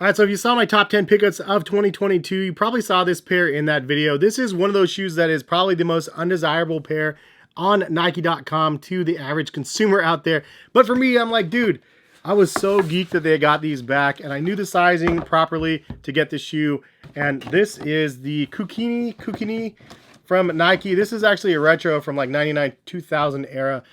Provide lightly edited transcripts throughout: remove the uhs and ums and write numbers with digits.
All right, so if you saw my top 10 pickups of 2022, you probably saw this pair in that video. This is one of those shoes that is probably the most undesirable pair on Nike.com to the average consumer out there. But for me, I'm like, dude, I was so geeked that they got these back, and I knew the sizing properly to get the shoe. And this is the Kukini from Nike. This is actually a retro from like 99, 2000 era.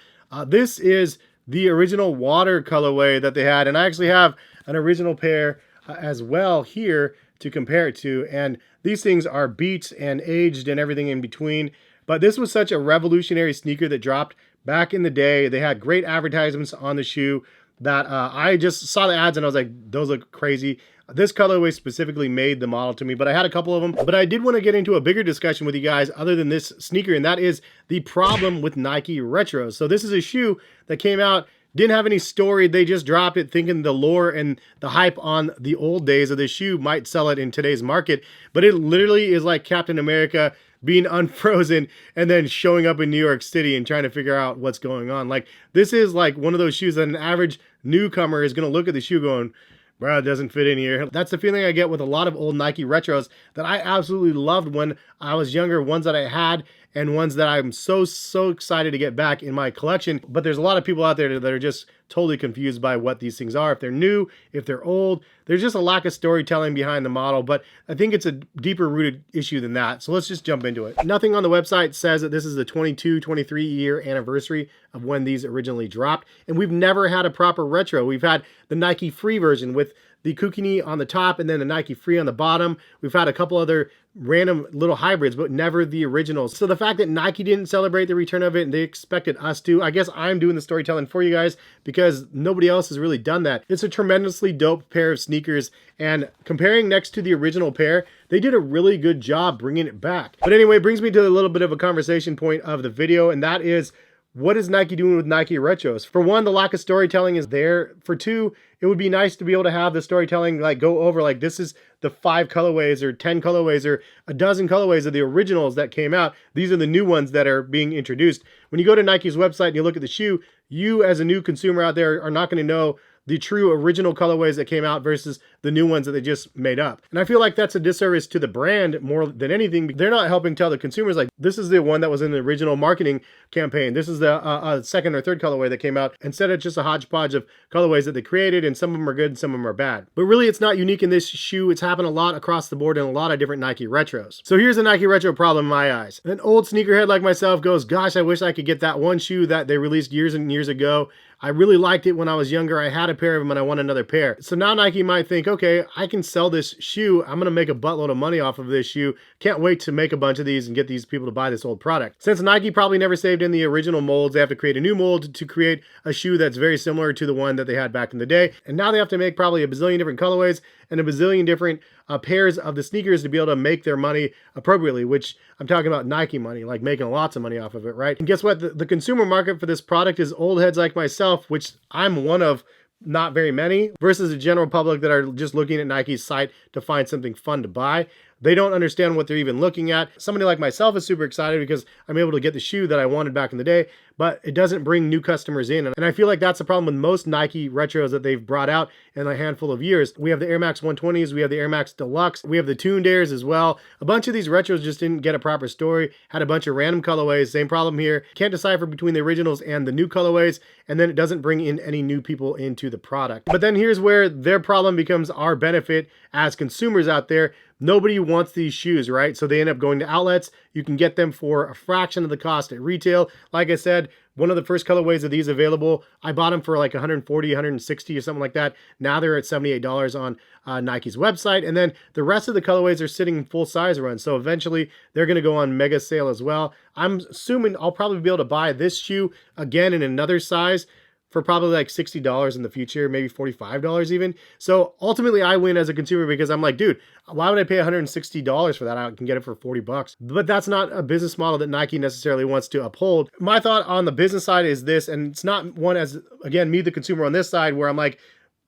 This is the original water colorway that they had, and I actually have an original pair as well here to compare it to, and these things are beats and aged and everything in between. But this was such a revolutionary sneaker that dropped back in the day. They had great advertisements on the shoe that I just saw the ads and I was like, those look crazy. This colorway specifically made the model to me, but I had a couple of them. But I did want to get into a bigger discussion with you guys other than this sneaker, and that is the problem with Nike retros. So this is a shoe that came out, didn't have any story. They just dropped it thinking the lore and the hype on the old days of the shoe might sell it in today's market. But it literally is like Captain America being unfrozen and then showing up in New York City and trying to figure out what's going on. Like, this is like one of those shoes that an average newcomer is going to look at the shoe going, bro, it doesn't fit in here. That's the feeling I get with a lot of old Nike retros that I absolutely loved when I was younger, ones that I had and ones that I'm so excited to get back in my collection. But there's a lot of people out there that are just totally confused by what these things are. If they're new, if they're old, there's just a lack of storytelling behind the model. But I think it's a deeper rooted issue than that. So let's just jump into it. Nothing on the website says that this is the 23 year anniversary of when these originally dropped. And we've never had a proper retro. We've had the Nike Free version with the Kukini on the top and then the Nike Free on the bottom. We've had a couple other random little hybrids, but never the originals. So the fact that Nike didn't celebrate the return of it and they expected us to, I guess I'm doing the storytelling for you guys because nobody else has really done that. It's a tremendously dope pair of sneakers, and comparing next to the original pair, they did a really good job bringing it back. But anyway, it brings me to a little bit of a conversation point of the video, and that is, what is Nike doing with Nike retros? For one, the lack of storytelling is there. For two, it would be nice to be able to have the storytelling like go over like this is the 5 colorways or 10 colorways or a dozen colorways of the originals that came out. These are the new ones that are being introduced. When you go to Nike's website and you look at the shoe, you as a new consumer out there are not going to know the true original colorways that came out versus the new ones that they just made up. And I feel like that's a disservice to the brand more than anything. They're not helping tell the consumers like, this is the one that was in the original marketing campaign. This is the second or third colorway that came out, instead of just a hodgepodge of colorways that they created, and some of them are good and some of them are bad. But really, it's not unique in this shoe. It's happened a lot across the board in a lot of different Nike retros. So here's a Nike retro problem in my eyes. An old sneakerhead like myself goes, gosh, I wish I could get that one shoe that they released years and years ago. I really liked it when I was younger. I had a pair of them and I want another pair. So now Nike might think, okay, I can sell this shoe. I'm going to make a buttload of money off of this shoe. Can't wait to make a bunch of these and get these people to buy this old product. Since Nike probably never saved in the original molds, they have to create a new mold to create a shoe that's very similar to the one that they had back in the day. And now they have to make probably a bazillion different colorways and a bazillion different pairs of the sneakers to be able to make their money appropriately, which I'm talking about Nike money, like making lots of money off of it, right? And guess what? The consumer market for this product is old heads like myself, which I'm one of not very many, versus the general public that are just looking at Nike's site to find something fun to buy. They don't understand what they're even looking at. Somebody like myself is super excited because I'm able to get the shoe that I wanted back in the day, but it doesn't bring new customers in. And I feel like that's the problem with most Nike retros that they've brought out in a handful of years. We have the Air Max 120s, we have the Air Max Deluxe, we have the Tuned Airs as well. A bunch of these retros just didn't get a proper story, had a bunch of random colorways. Same problem here. Can't decipher between the originals and the new colorways, and then it doesn't bring in any new people into the product. But then here's where their problem becomes our benefit as consumers out there. Nobody wants these shoes, right? So they end up going to outlets. You can get them for a fraction of the cost at retail. Like I said, one of the first colorways of these available, I bought them for like 140, 160 or something like that. Now they're at $78 on Nike's website. And then the rest of the colorways are sitting in full size runs. So eventually they're going to go on mega sale as well. I'm assuming I'll probably be able to buy this shoe again in another size for probably like $60 in the future, maybe $45 even. So ultimately I win as a consumer because I'm like, dude, why would I pay $160 for that? I can get it for 40 bucks. But that's not a business model that Nike necessarily wants to uphold. My thought on the business side is this, and it's not one as, again, me, the consumer on this side, where I'm like,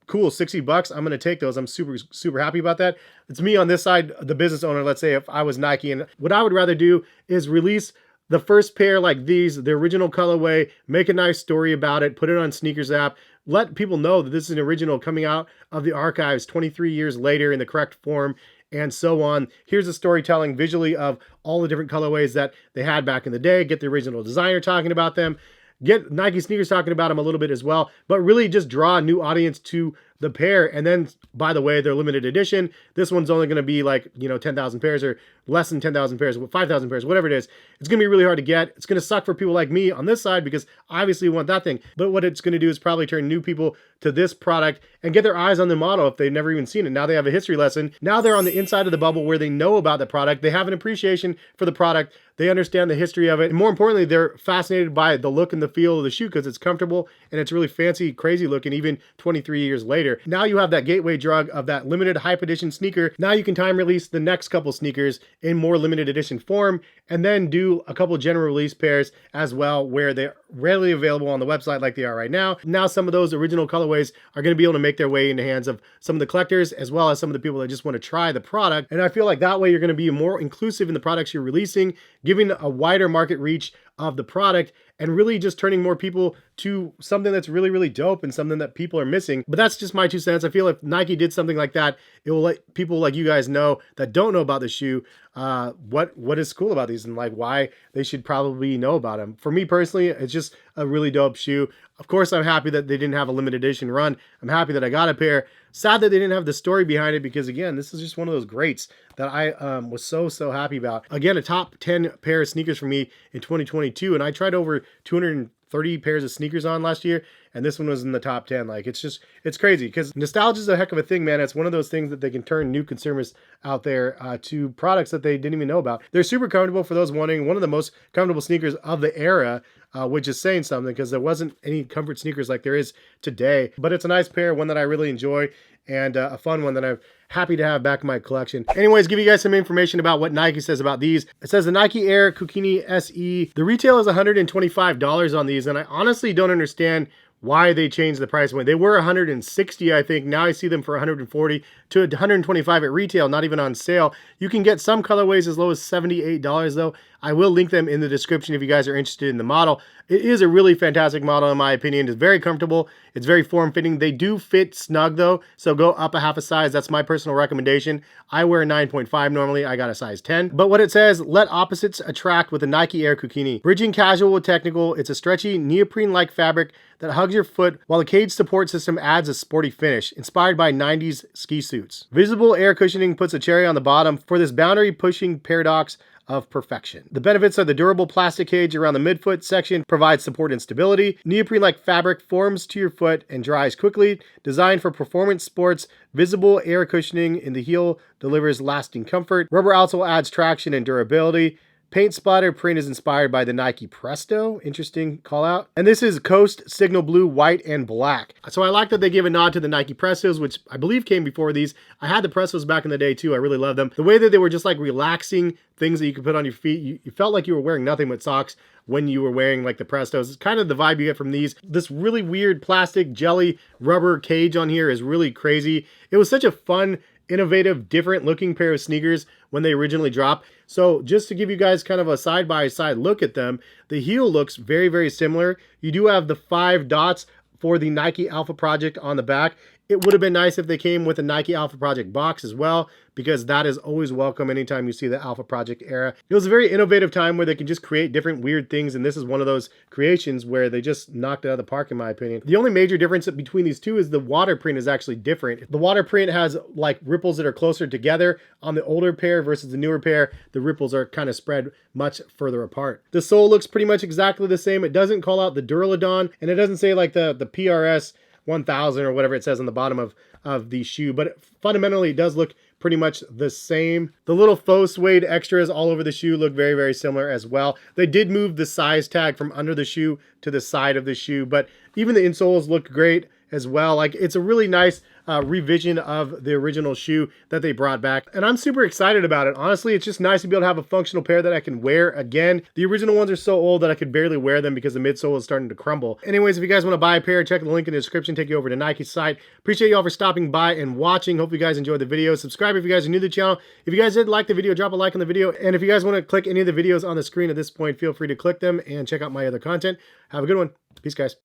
cool, 60 bucks, I'm going to take those. I'm super happy about that. It's me on this side, the business owner, let's say if I was Nike, and what I would rather do is release the first pair like these, the original colorway, make a nice story about it, put it on Sneakers app, let people know that this is an original coming out of the archives 23 years later in the correct form, and so on. Here's the storytelling visually of all the different colorways that they had back in the day. Get the original designer talking about them. Get Nike sneakers talking about them a little bit as well, but really just draw a new audience to the pair. And then, by the way, they're limited edition. This one's only going to be like, 10,000 pairs or less than 10,000 pairs, 5,000 pairs, whatever it is. It's going to be really hard to get. It's going to suck for people like me on this side because obviously we want that thing. But what it's going to do is probably turn new people to this product and get their eyes on the model if they've never even seen it. Now they have a history lesson. Now they're on the inside of the bubble where they know about the product. They have an appreciation for the product. They understand the history of it. And more importantly, they're fascinated by the look and the feel of the shoe because it's comfortable and it's really fancy, crazy looking even 23 years later. Now you have that gateway drug of that limited hype edition sneaker. Now you can time release the next couple sneakers in more limited edition form and then do a couple general release pairs as well where they're rarely available on the website like they are right now. Now some of those original colorways are going to be able to make their way into the hands of some of the collectors as well as some of the people that just want to try the product. And I feel like that way you're going to be more inclusive in the products you're releasing, giving a wider market reach of the product and really just turning more people to something that's really, really dope and something that people are missing. But that's just my 2 cents. I feel if Nike did something like that, it will let people like you guys know that don't know about the shoe, what is cool about these and like why they should probably know about them. For me personally, it's just a really dope shoe. Of course, I'm happy that they didn't have a limited edition run. I'm happy that I got a pair. Sad that they didn't have the story behind it because, again, this is just one of those greats that I was so happy about. Again, a top 10 pair of sneakers for me in 2022, and I tried over 230 pairs of sneakers on last year, and this one was in the top 10. Like, it's crazy because nostalgia is a heck of a thing, man. It's one of those things that they can turn new consumers out there to products that they didn't even know about. They're super comfortable for those wanting one of the most comfortable sneakers of the era, which is saying something because there wasn't any comfort sneakers like there is today. But it's a nice pair, one that I really enjoy, and a fun one that I'm happy to have back in my collection. Anyways, give you guys some information about what Nike says about these. It says the Nike Air Kukini SE, the retail is $125 on these, and I honestly don't understand why they changed the price point. They were $160, I think. Now I see them for $140 to $125 at retail, not even on sale. You can get some colorways as low as $78 though. I will link them in the description if you guys are interested in the model. It is a really fantastic model in my opinion. It's very comfortable. It's very form-fitting. They do fit snug though, so go up a half a size. That's my personal recommendation. I wear a 9.5 normally. I got a size 10. But what it says, let opposites attract with the Nike Air Kukini. Bridging casual with technical, it's a stretchy neoprene-like fabric that hugs your foot while the cage support system adds a sporty finish, inspired by 90s ski suits. Visible air cushioning puts a cherry on the bottom for this boundary-pushing paradox of perfection. The benefits are the durable plastic cage around the midfoot section provides support and stability. Neoprene-like fabric forms to your foot and dries quickly. Designed for performance sports, visible air cushioning in the heel delivers lasting comfort. Rubber outsole adds traction and durability. Paint splatter print is inspired by the Nike Presto. Interesting call out. And this is Coast, Signal Blue, White, and Black. So I like that they give a nod to the Nike Prestos, which I believe came before these. I had the Prestos back in the day too. I really love them. The way that they were just like relaxing things that you could put on your feet. You felt like you were wearing nothing but socks when you were wearing like the Prestos. It's kind of the vibe you get from these. This really weird plastic jelly rubber cage on here is really crazy. It was such a fun, innovative, different looking pair of sneakers when they originally dropped. So just to give you guys kind of a side-by-side look at them, the heel looks very, very similar. You do have the 5 dots for the Nike Alpha Project on the back. It would have been nice if they came with a Nike Alpha Project box as well, because that is always welcome anytime you see the Alpha Project era. It was a very innovative time where they can just create different weird things, and this is one of those creations where they just knocked it out of the park in my opinion. The only major difference between these two is the water print is actually different. The water print has like ripples that are closer together on the older pair versus the newer pair. The ripples are kind of spread much further apart. The sole looks pretty much exactly the same. It doesn't call out the Duraludon, and it doesn't say like the PRS 1000 or whatever it says on the bottom of the shoe, but fundamentally it does look pretty much the same. The little faux suede extras all over the shoe look very, very similar as well. They did move the size tag from under the shoe to the side of the shoe, but even the insoles look great as well. Like, it's a really nice revision of the original shoe that they brought back, and I'm super excited about it. Honestly, it's just nice to be able to have a functional pair that I can wear again. The original ones are so old that I could barely wear them because the midsole is starting to crumble. Anyways, if you guys want to buy a pair, check the link in the description, take you over to Nike's site. Appreciate you all for stopping by and watching. Hope you guys enjoyed the video. Subscribe if you guys are new to the channel. If you guys did like the video, drop a like on the video, and if you guys want to click any of the videos on the screen at this point, feel free to click them and check out my other content. Have a good one. Peace, guys.